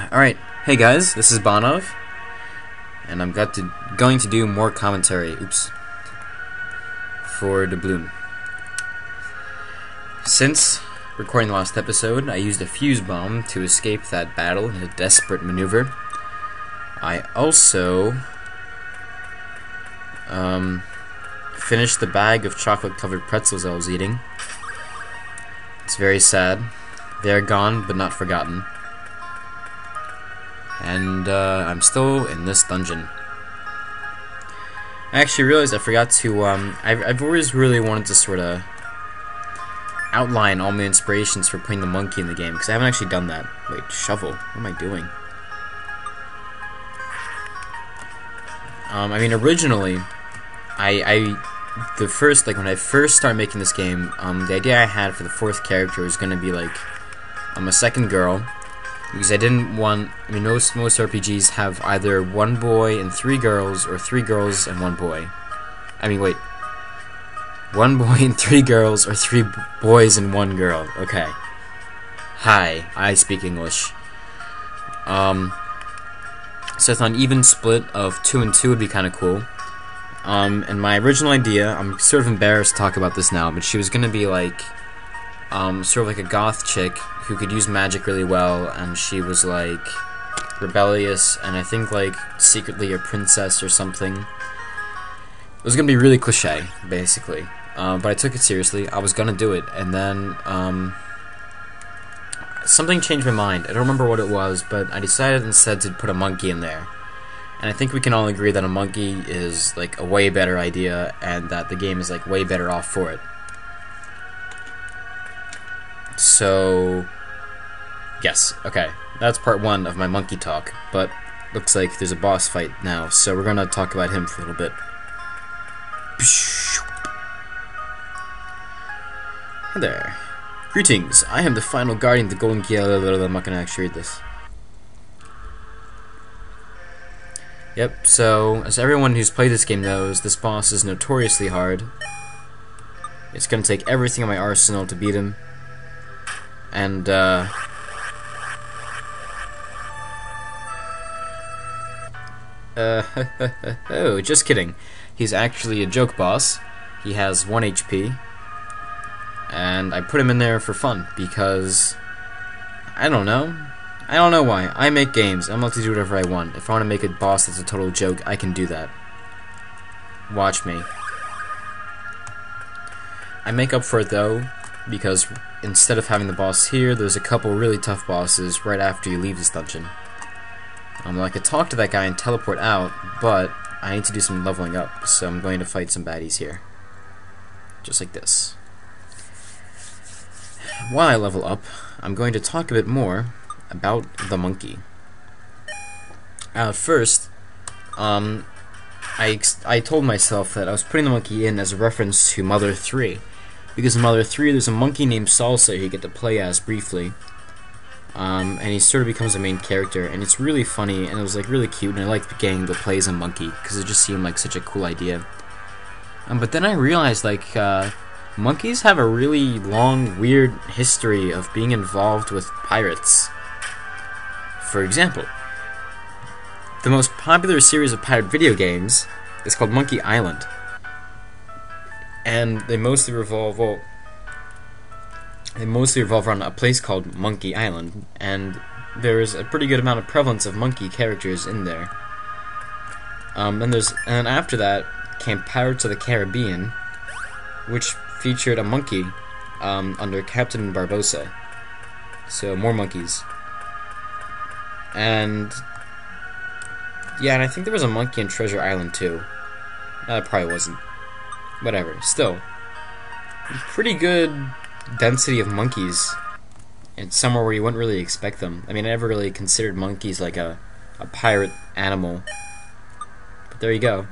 Alright, hey guys, this is Bonov, and I'm going to do more commentary, for Dubloon. Since recording the last episode, I used a fuse bomb to escape that battle in a desperate maneuver. I also finished the bag of chocolate-covered pretzels I was eating. It's very sad. They're gone, but not forgotten. And I'm still in this dungeon. I actually realized I forgot to, I've always really wanted to sort of outline all my inspirations for putting the monkey in the game, because I haven't actually done that. Wait, shovel, what am I doing? I mean, originally, when I first started making this game, the idea I had for the fourth character was going to be like, a second girl, because I didn't want, I mean, most RPGs have either one boy and three girls, or three girls and one boy. I mean, wait. One boy and three girls, or three boys and one girl. Okay. Hi, I speak English. So I thought an even split of 2 and 2 would be kind of cool. And my original idea, I'm sort of embarrassed to talk about this now, but she was gonna be like, sort of like a goth chick who could use magic really well, and she was like rebellious and I think like secretly a princess or something. It was gonna be really cliche, basically, but I took it seriously. I was gonna do it, and then something changed my mind. I don't remember what it was, but I decided instead to put a monkey in there. And I think we can all agree that a monkey is like a way better idea, and that the game is like way better off for it. So, yes, okay, that's part 1 of my monkey talk, but looks like there's a boss fight now, so we're gonna talk about him for a little bit. Hi there. Greetings, I am the final guardian of the golden key. I'm not gonna actually read this. Yep, so, as everyone who's played this game knows, this boss is notoriously hard. It's gonna take everything in my arsenal to beat him. And, oh, just kidding. He's actually a joke boss. He has 1 HP. And I put him in there for fun, because, I don't know. I don't know why. I make games. I'm allowed to do whatever I want. If I want to make a boss that's a total joke, I can do that. Watch me. I make up for it, though, because instead of having the boss here, there's a couple really tough bosses right after you leave this dungeon. I could talk to that guy and teleport out, but I need to do some leveling up, so I'm going to fight some baddies here. Just like this. While I level up, I'm going to talk a bit more about the monkey. First, I told myself that I was putting the monkey in as a reference to Mother 3. Because in Mother 3, there's a monkey named Salsa who you get to play as briefly. And he sort of becomes a main character, and it's really funny, and it was like really cute, and I liked getting to play as a monkey, because it just seemed like such a cool idea. But then I realized, like, monkeys have a really long, weird history of being involved with pirates. For example, the most popular series of pirate video games is called Monkey Island. And they mostly revolve, around a place called Monkey Island, and there's a pretty good amount of prevalence of monkey characters in there. And after that came Pirates of the Caribbean, which featured a monkey under Captain Barbossa. So more monkeys. And yeah, and I think there was a monkey in Treasure Island too. No, it probably wasn't. Whatever, still, pretty good density of monkeys. It's somewhere where you wouldn't really expect them. I mean, I never really considered monkeys like a pirate animal. But there you go.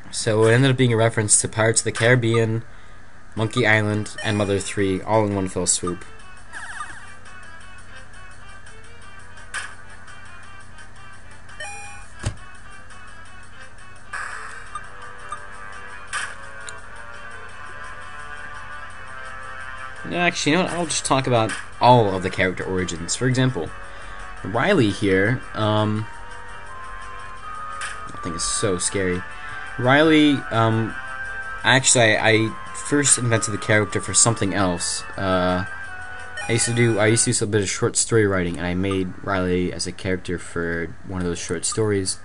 So it ended up being a reference to Pirates of the Caribbean, Monkey Island, and Mother 3, all in one fell swoop. Actually, you know what? I'll just talk about all of the character origins. For example, Riley here, I think is so scary. Riley, actually, I first invented the character for something else. I used to do a bit of short story writing, and I made Riley as a character for one of those short stories.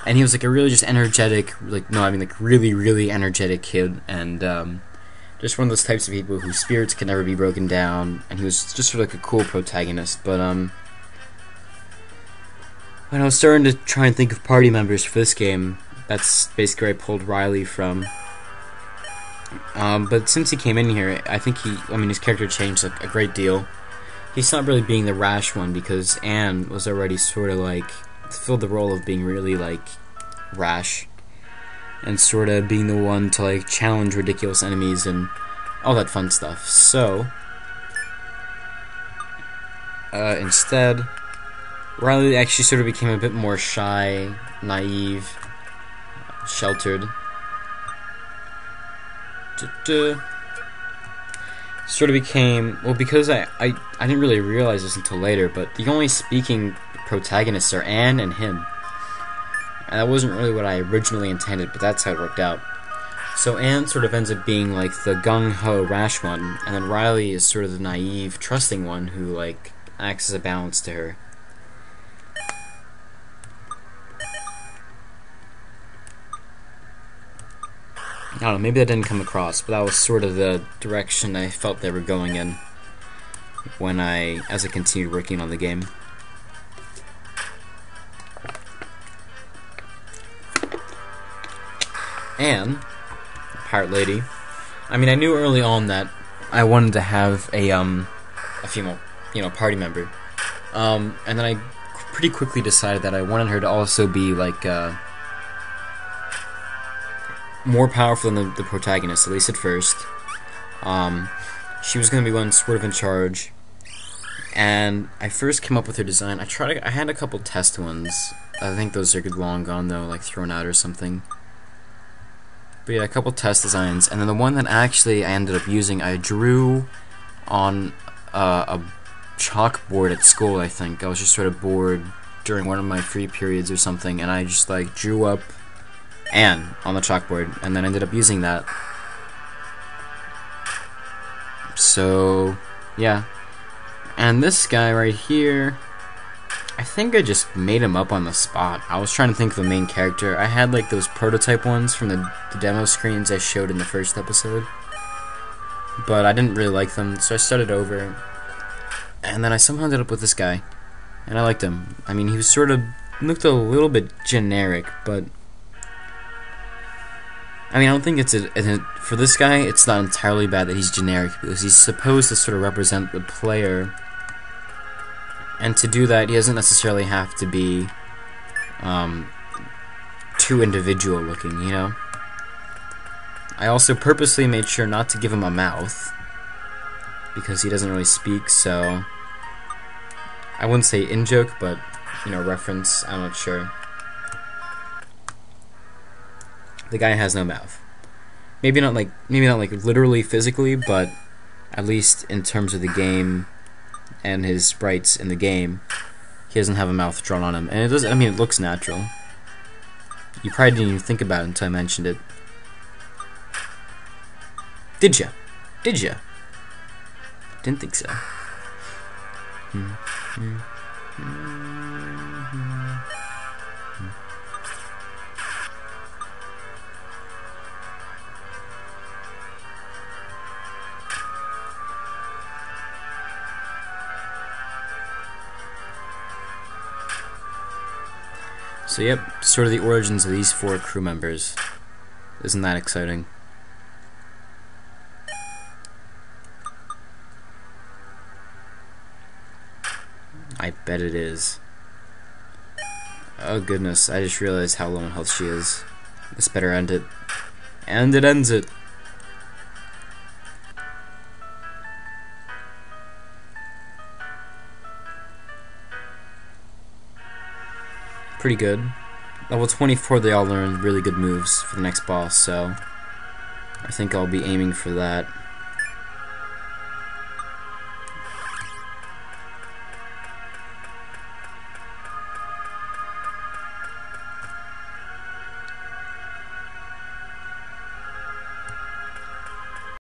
And he was like a really just energetic, really, really energetic kid, and just one of those types of people whose spirits can never be broken down. And he was just sort of like a cool protagonist. But when I was starting to try and think of party members for this game, that's basically where I pulled Riley from. But since he came in here, I think his character changed like a great deal. He's not really being the rash one, because Anne was already sort of like filled the role of being really like rash, and sort of being the one to like challenge ridiculous enemies and all that fun stuff. So instead, Riley actually sort of became a bit more shy, naive, sheltered. Sort of became, well, because I didn't really realize this until later, but the only speaking protagonists are Anne and him. And that wasn't really what I originally intended, but that's how it worked out. So Anne sort of ends up being like the gung-ho, rash one, and then Riley is sort of the naive, trusting one who like acts as a balance to her. I don't know, maybe that didn't come across, but that was sort of the direction I felt they were going in as I continued working on the game. Anne, the pirate lady, I knew early on that I wanted to have a female, party member. And then I pretty quickly decided that I wanted her to also be like more powerful than the protagonist, at least at first. She was going to be one sort of in charge, and I first came up with her design. I had a couple test ones. I think those are long gone though, like thrown out or something. But yeah, a couple test designs, and then the one that actually I ended up using, I drew on a chalkboard at school. I think I was just sort of bored during one of my free periods or something, and I just like drew up Anne on the chalkboard, and then ended up using that. So yeah, and this guy right here, I think I just made him up on the spot. I was trying to think of the main character. I had like those prototype ones from the demo screens I showed in the first episode, but I didn't really like them, so I started over, and then I somehow ended up with this guy, and I liked him. He was sort of looked a little bit generic, but I don't think for this guy, it's not entirely bad that he's generic, because he's supposed to sort of represent the player, and to do that, he doesn't necessarily have to be too individual looking, I also purposely made sure not to give him a mouth, because he doesn't really speak, so I wouldn't say in-joke, but, reference, I'm not sure. The guy has no mouth. Maybe not like literally physically, but at least in terms of the game and his sprites in the game, he doesn't have a mouth drawn on him. And it does, it looks natural. You probably didn't even think about it until I mentioned it. Did ya? Did ya? Didn't think so. So yep, sort of the origins of these 4 crew members. Isn't that exciting? I bet it is. Oh goodness, I just realized how low in health she is. This better end it. And it ends it. Pretty good. Level 24, they all learn really good moves for the next boss, so I think I'll be aiming for that.